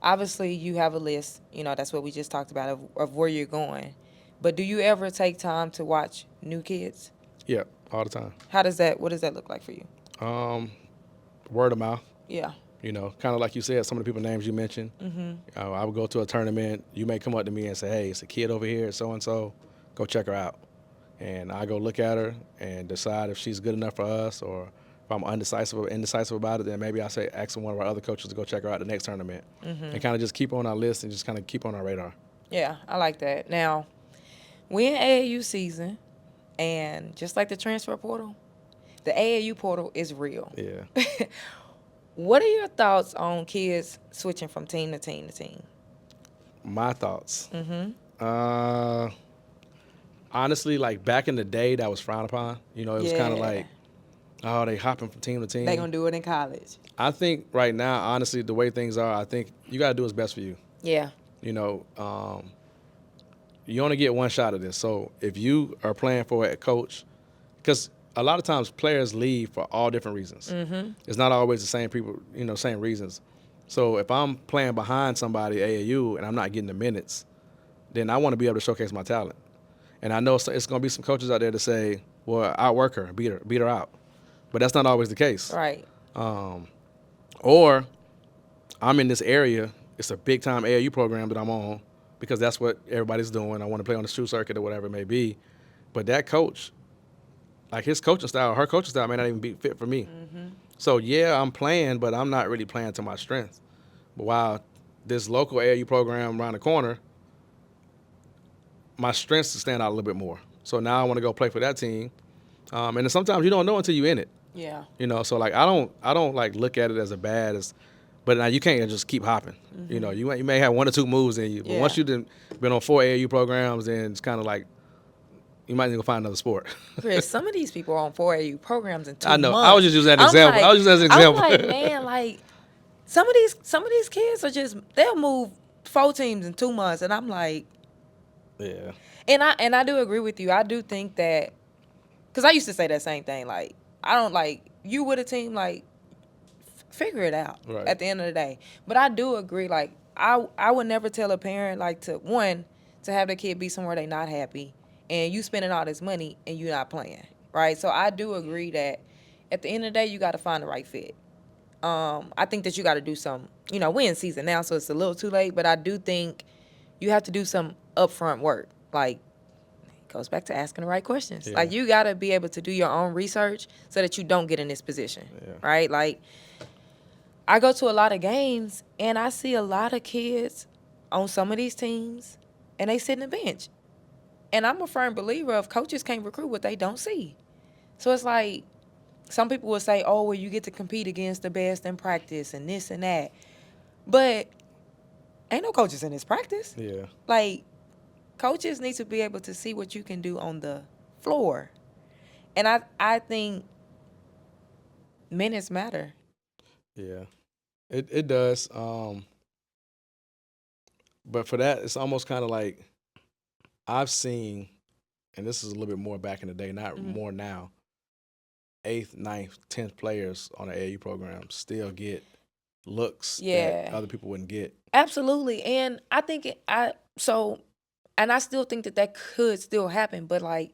Obviously, you have a list. That's what we just talked about of where you're going. But do you ever take time to watch new kids? Yeah, all the time. What does that look like for you? Um, Word of mouth. Yeah. Kind of like you said, some of the people names you mentioned. I would go to a tournament. You may come up to me and say, "Hey, it's a kid over here, so and so. Go check her out." And I go look at her and decide if she's good enough for us, or if I'm indecisive about it, then maybe I say ask one of our other coaches to go check her out the next tournament, and kind of just keep on our list and just kind of keep on our radar. Yeah, I like that. Now, we're in AAU season, and just like the transfer portal, the AAU portal is real. Yeah. What are your thoughts on kids switching from team to team to team? My thoughts. Honestly, like back in the day, that was frowned upon. It was kind of like, oh, they hopping from team to team. They gonna do it in college. I think right now, honestly, the way things are, I think you got to do what's best for you. Yeah. You only get one shot at this. So if you are playing for a coach, because a lot of times players leave for all different reasons. It's not always the same people, same reasons. So if I'm playing behind somebody AAU and I'm not getting the minutes, then I want to be able to showcase my talent. And I know it's going to be some coaches out there to say, well, outwork her, beat her out. But that's not always the case. Right. Or I'm in this area, it's a big time AAU program that I'm on because that's what everybody's doing. I want to play on the shoe circuit or whatever it may be. But that coach, like his coaching style, her coaching style may not even be fit for me. So yeah, I'm playing, but I'm not really playing to my strength. But while this local AAU program around the corner, my strengths to stand out a little bit more. So now I want to go play for that team. And then sometimes you don't know until you're in it. Yeah. So like I don't like look at it as a bad as, but now you can't just keep hopping. You may have one or two moves in you, but once you've been on 4 AAU programs, then it's kind of like you might need to go find another sport. Chris, some of these people are on 4 AAU programs in 2 months. I know. I was just using that example. I'm like, man, like some of these kids are just they'll move 4 teams in 2 months, and I'm like, yeah. And I do agree with you. I do think that because I used to say that same thing. Like I don't like you with a team like figure it out at the end of the day. But I do agree. Like I would never tell a parent like to have their kid be somewhere they not happy, and you spending all this money and you're not playing, right? So I do agree that at the end of the day you got to find the right fit. I think that you got to do some. We're in season now, so it's a little too late. But I do think you have to do some upfront work. Like it goes back to asking the right questions. Yeah. Like you got to be able to do your own research so that you don't get in this position, right? Like I go to a lot of games and I see a lot of kids on some of these teams and they sit in the bench. And I'm a firm believer of coaches can't recruit what they don't see. So it's like some people will say, oh, well, you get to compete against the best in practice and this and that. But ain't no coaches in this practice. Yeah. Like coaches need to be able to see what you can do on the floor. And I think minutes matter. Yeah. It does. But for that, it's almost kind of like I've seen, and this is a little bit more back in the day, not more now, 8th, 9th, 10th players on an AAU program still get looks that other people wouldn't get. Absolutely. And I think and I still think that could still happen. But like,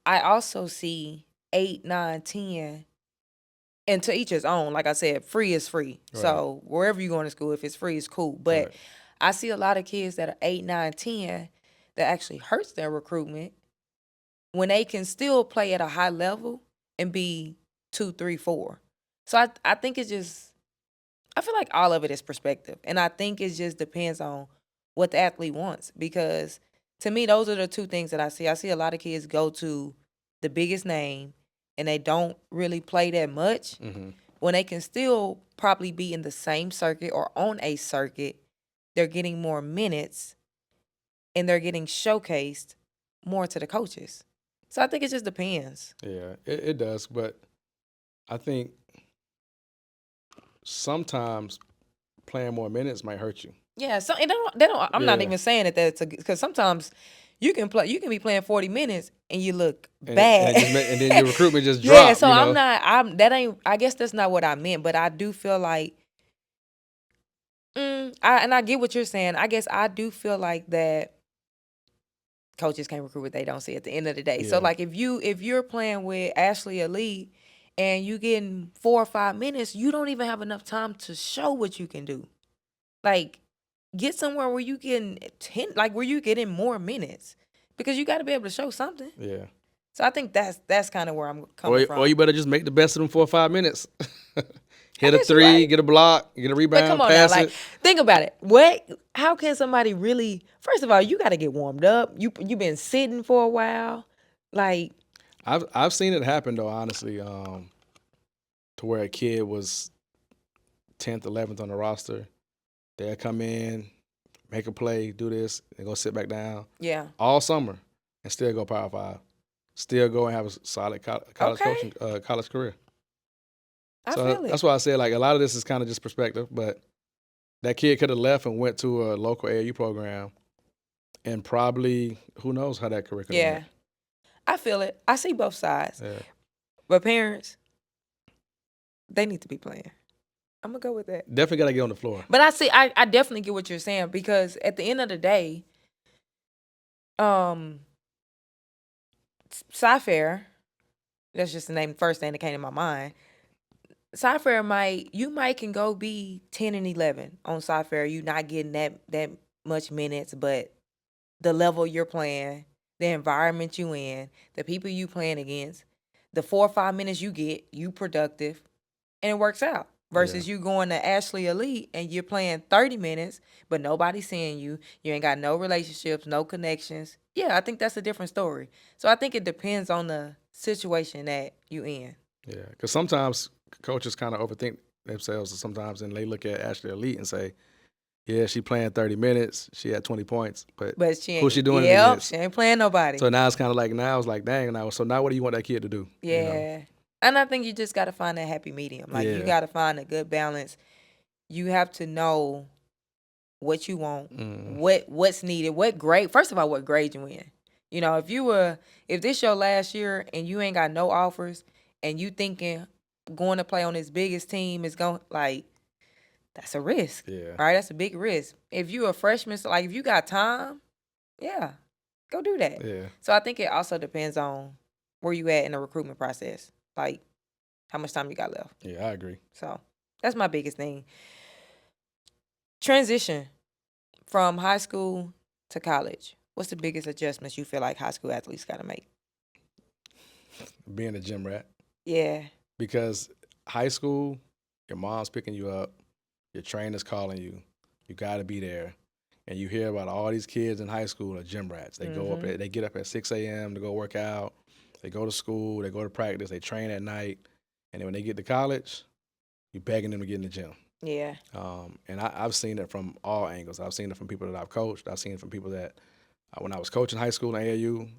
I also see 8, 9, 10, and to each his own. Like I said, free is free. Right. So wherever you're going to school, if it's free, it's cool. But I see a lot of kids that are 8, 9, 10 that actually hurts their recruitment when they can still play at a high level and be 2, 3, 4. So I think it's just, I feel like all of it is perspective. And I think it just depends on what the athlete wants. Because To me, those are the two things that I see. I see a lot of kids go to the biggest name and they don't really play that much when they can still probably be in the same circuit or on a circuit. They're getting more minutes and they're getting showcased more to the coaches. So I think it just depends. Yeah, it does. But I think sometimes playing more minutes might hurt you. Yeah, so and they don't. I'm not Yeah. even saying that that's because sometimes you can be playing 40 minutes and you look And bad. and then your recruitment just Yeah, drop. so You I'm know. not. That ain't. I guess that's not what I meant. But I do feel like, I get what you're saying. I guess I do feel like that coaches can't recruit what they don't see at the end of the day. So Yeah. like if you're playing with Ashley Elite and you getting 4 or 5 minutes, you don't even have enough time to show what you can do. Like, get somewhere where you getting where you getting more minutes, because you got to be able to show something. Yeah. So I think that's kind of where I'm coming from. Or you better just make the best of them 4 or 5 minutes. Hit a guess you're 3, right. get a block, get a But rebound, come on now, pass like it. think about it. How can somebody really? First of all, you got to get warmed up. You been sitting for a while, like. I've seen it happen though, honestly, to where a kid was 10th, 11th on the roster. They'll come in, make a play, do this, and go sit back down Yeah. all summer and still go Power 5. Still go and have a solid college Okay. coaching, college career. I So feel it. that's why I said, like, a lot of this is kind of just perspective, but that kid could have left and went to a local AAU program and probably, who knows how that career could have Yeah. went. I feel it. I see both sides. Yeah. But parents, they need to be playing. I'm going to go with that. Definitely got to get on the floor. But I definitely get what you're saying, because at the end of the day, Sci-Fair, that's just the name, first thing that came to my mind. Sci-Fair might can go be 10 and 11 on Sci-Fair. You not getting that much minutes, but the level you're playing, the environment you in, the people you playing against, the 4 or 5 minutes you get, you productive, and it works out. Versus you going to Ashley Elite and you're playing 30 minutes, but nobody's seeing you. You ain't got no relationships, no connections. Yeah, I think that's a different story. So I think it depends on the situation that you in. Yeah, because sometimes coaches kind of overthink themselves sometimes, and they look at Ashley Elite and say, yeah, she playing 30 minutes, she had 20 points, but She ain't, who's she doing it against? she ain't playing nobody. So now it's kind of like, now it's like, dang, so now what do you want that kid to do? Yeah. You know? And I think you just got to find that happy medium. Like, you got to find a good balance. You have to know what you want, what's needed, what grade. First of all, what grade you in. You know, if this your last year and you ain't got no offers and you thinking going to play on this biggest team is going, like, that's a risk. Yeah. Right? That's a big risk. If you a freshman, so like if you got time, yeah, go do that. Yeah. So I think it also depends on where you at in the recruitment process. Like, how much time you got left. Yeah, I agree. So that's my biggest thing. Transition from high school to college. What's the biggest adjustments you feel like high school athletes got to make? Being a gym rat. Yeah. Because high school, your mom's picking you up, your trainer's calling you, you got to be there. And you hear about all these kids in high school are gym rats. They go up, they get up at 6 a.m. to go work out. They go to school, they go to practice, they train at night. And then when they get to college, you're begging them to get in the gym. Yeah. And I've seen it from all angles. I've seen it from people that I've coached. I've seen it from people that, when I was coaching high school and AAU,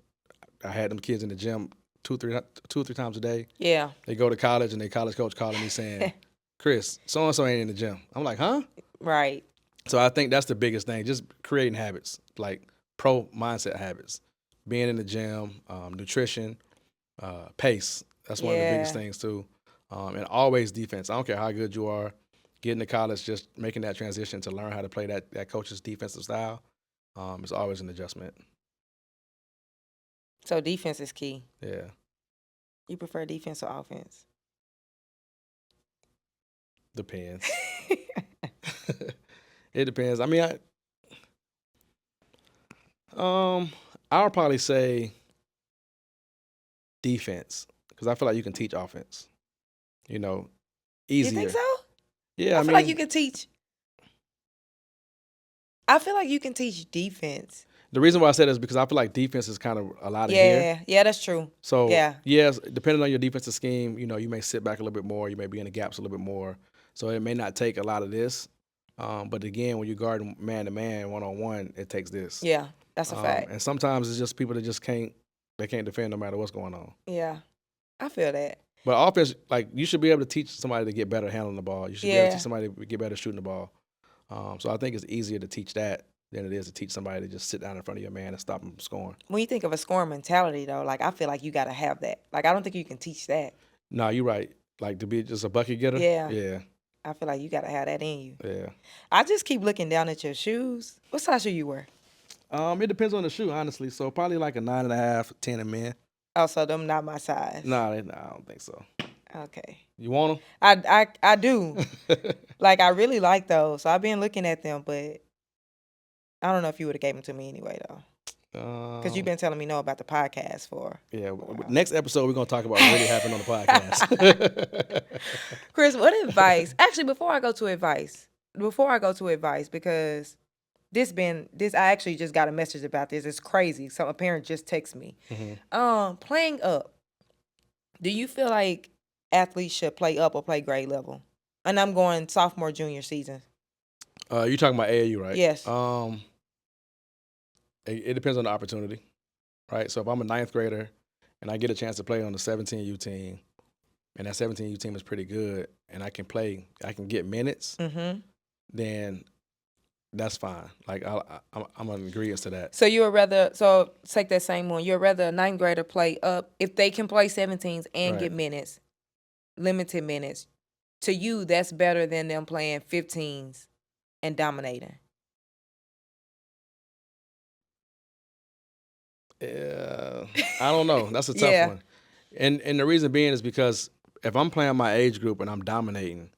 I had them kids in the gym two or three times a day. Yeah. They go to college and their college coach calling me saying, Chris, so-and-so ain't in the gym. I'm like, huh? Right. So I think that's the biggest thing, just creating habits, like pro mindset habits. Being in the gym, nutrition, pace. That's one of the biggest things too. And always defense. I don't care how good you are. Getting to college, just making that transition to learn how to play that coach's defensive style, is always an adjustment. So defense is key. Yeah. You prefer defense or offense? Depends. It depends. I mean, I would probably say defense, because I feel like you can teach offense. You know, easier. You think so? Yeah, I feel like you can teach. I feel like you can teach defense. The reason why I said that is because I feel like defense is kind of a lot of here. Yeah, that's true. So Yeah. yes, depending on your defensive scheme, you may sit back a little bit more. You may be in the gaps a little bit more. So it may not take a lot of this. But again, when you're guarding man to man, 1-on-1, it takes this. Yeah, that's a fact. And sometimes it's just people that just can't defend no matter what's going on. Yeah, I feel that. But offense, like you should be able to teach somebody to get better at handling the ball. You should be able to teach somebody to get better at shooting the ball. So I think it's easier to teach that than it is to teach somebody to just sit down in front of your man and stop him from scoring. When you think of a scoring mentality, though, like I feel like you got to have that. Like I don't think you can teach that. No, you're right. Like to be just a bucket getter. Yeah. I feel like you got to have that in you. Yeah. I just keep looking down at your shoes. What size shoe you wear? It depends on the shoe, honestly. So probably like a 9.5, 10 in men. Oh, so them not my size. No, I don't think so. Okay. You want them? I do. Like I really like those. So I've been looking at them, but I don't know if you would have gave them to me anyway though. Because you've been telling me no about the podcast for. Yeah. Next episode we're gonna talk about what really happened on the podcast. Chris, what advice? Actually, before I go to advice, because this I actually just got a message about this. It's crazy. So a parent just texted me. Playing up. Do you feel like athletes should play up or play grade level? And I'm going sophomore, junior season. You talking about AAU, right? Yes. It depends on the opportunity, right? So if I'm a 9th grader and I get a chance to play on the 17U team, and that 17U team is pretty good, and I can get minutes, then that's fine. Like I'm an agreement to that. So you would rather, take that same one. You'd rather a 9th grader play up if they can play 17s and get minutes, limited minutes. To you, that's better than them playing 15s and dominating. I don't know. That's a tough one. And the reason being is because if I'm playing my age group and I'm dominating,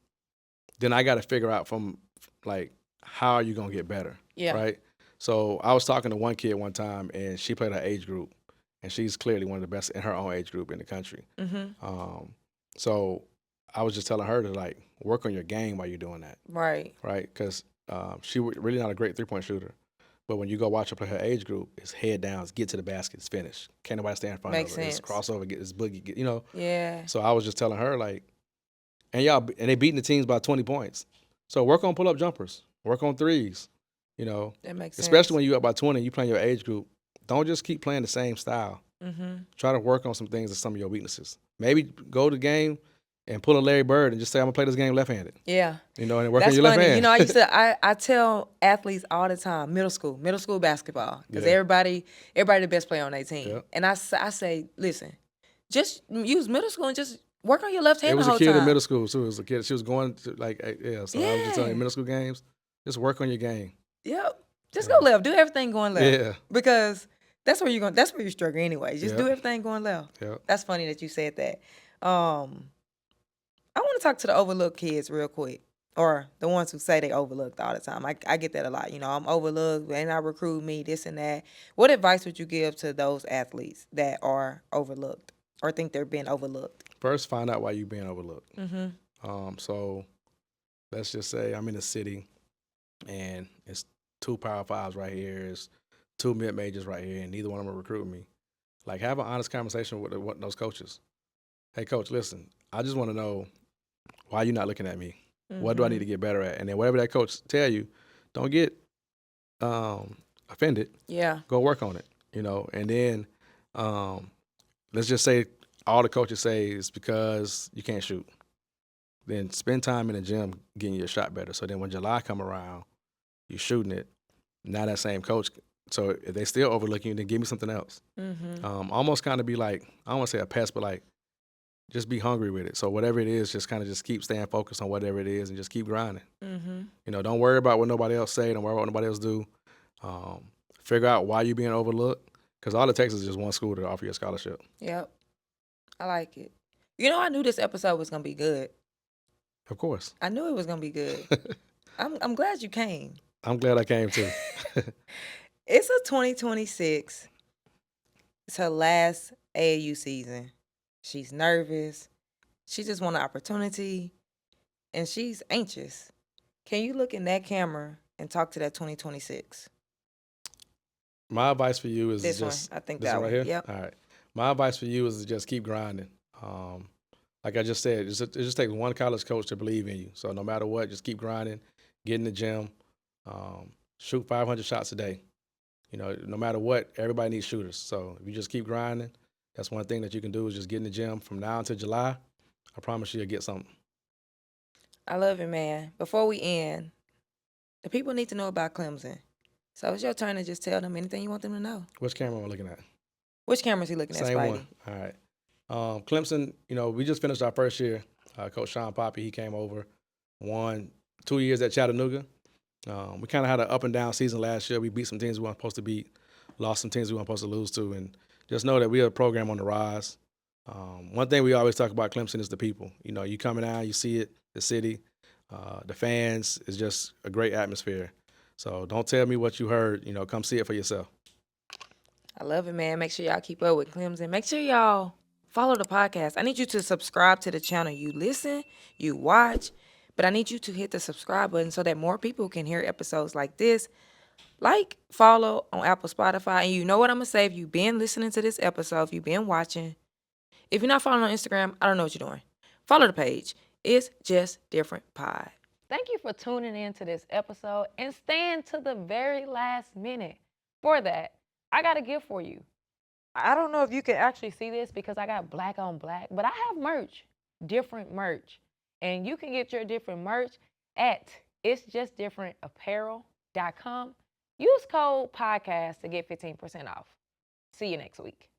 then I got to figure out from like how are you gonna get better? Yeah. Right. So I was talking to one kid one time, and she played her age group, and she's clearly one of the best in her own age group in the country. So I was just telling her to like work on your game while you're doing that. Right. Right. Because she really not a great 3-point shooter. But when you go watch her play her age group, it's head down, get to the basket, it's finished. Can't nobody stand in front Makes of her. sense. It's crossover, get this boogie, Yeah. So I was just telling her, like, and they beating the teams by 20 points. So work on pull-up jumpers. Work on threes, That makes sense. Especially when you up by 20, you playing your age group. Don't just keep playing the same style. Try to work on some things that some of your weaknesses. Maybe go to the game and pull a Larry Bird and just say, I'm going to play this game left-handed. Yeah. And work That's on your left funny. hand. I tell athletes all the time, middle school basketball, because everybody the best player on their team. Yeah. And I say, listen, just use middle school and just work on your left hand It was the a whole kid time. in middle school, too. It was a kid. She was going to, so I was just telling you, middle school games, just work on your game. Yep. Just go left. Do everything going left. Yeah. Because that's where you're struggling anyway. Just do everything going left. Yep. That's funny that you said that. I want to talk to the overlooked kids real quick, or the ones who say they overlooked all the time. I get that a lot. I'm overlooked, they not recruit me, this and that. What advice would you give to those athletes that are overlooked or think they're being overlooked? First, find out why you're being overlooked. So let's just say I'm in a city, and it's 2 Power 5s right here, it's 2 mid-majors right here, and neither one of them are recruiting me. Like, have an honest conversation with those coaches. Hey, coach, listen, I just want to know why you're not looking at me. What do I need to get better at? And then whatever that coach tell you, don't get offended. Yeah. Go work on it, And then let's just say all the coaches say is because you can't shoot. Then spend time in the gym getting your shot better. So then when July come around, you're shooting it. Now that same coach. So if they still overlook you, then give me something else. Almost kind of be like, I don't want to say a pest, but like, just be hungry with it. So whatever it is, just kind of just keep staying focused on whatever it is and just keep grinding. Don't worry about what nobody else say. Don't worry about what nobody else do. Figure out why you're being overlooked, because all it takes is just one school to offer you a scholarship. Yep. I like it. I knew this episode was going to be good. Of course. I knew it was going to be good. I'm glad you came. I'm glad I came too. It's a 2026. It's her last AAU season. She's nervous. She just want an opportunity, and she's anxious. Can you look in that camera and talk to that 2026? My advice for you is This one. just I think this that one right one. here. Yep. All right. My advice for you is to just keep grinding. Like I just said, it just takes one college coach to believe in you. So no matter what, just keep grinding, get in the gym, shoot 500 shots a day. You know, no matter what, everybody needs shooters. So if you just keep grinding, that's one thing that you can do is just get in the gym from now until July. I promise you'll get something. I love it, man. Before we end, the people need to know about Clemson. So it's your turn to just tell them anything you want them to know. Which camera am I looking at? Which camera is he looking at, Same Spidey? one. All right. Clemson, you know, we just finished our first year. Coach Sean Poppy, he came over, won 2 years at Chattanooga. We kind of had an up and down season last year. We beat some teams we weren't supposed to beat, lost some teams we weren't supposed to lose to, and just know that we are a program on the rise. One thing we always talk about Clemson is the people. You know, you coming out, you see it, the city, the fans, is just a great atmosphere. So don't tell me what you heard. You know, come see it for yourself. I love it, man. Make sure y'all keep up with Clemson. Make sure y'all follow the podcast. I need you to subscribe to the channel. You listen, you watch, but I need you to hit the subscribe button so that more people can hear episodes like this. Like, follow on Apple, Spotify, and you know what I'm going to say. If you've been listening to this episode, if you've been watching, if you're not following on Instagram, I don't know what you're doing. Follow the page. It's Just Different Pod. Thank you for tuning in to this episode and staying to the very last minute. For that, I got a gift for you. I don't know if you can actually see this because I got black on black, but I have merch, different merch. And you can get your different merch at itsjustdifferentapparel.com. Use code podcast to get 15% off. See you next week.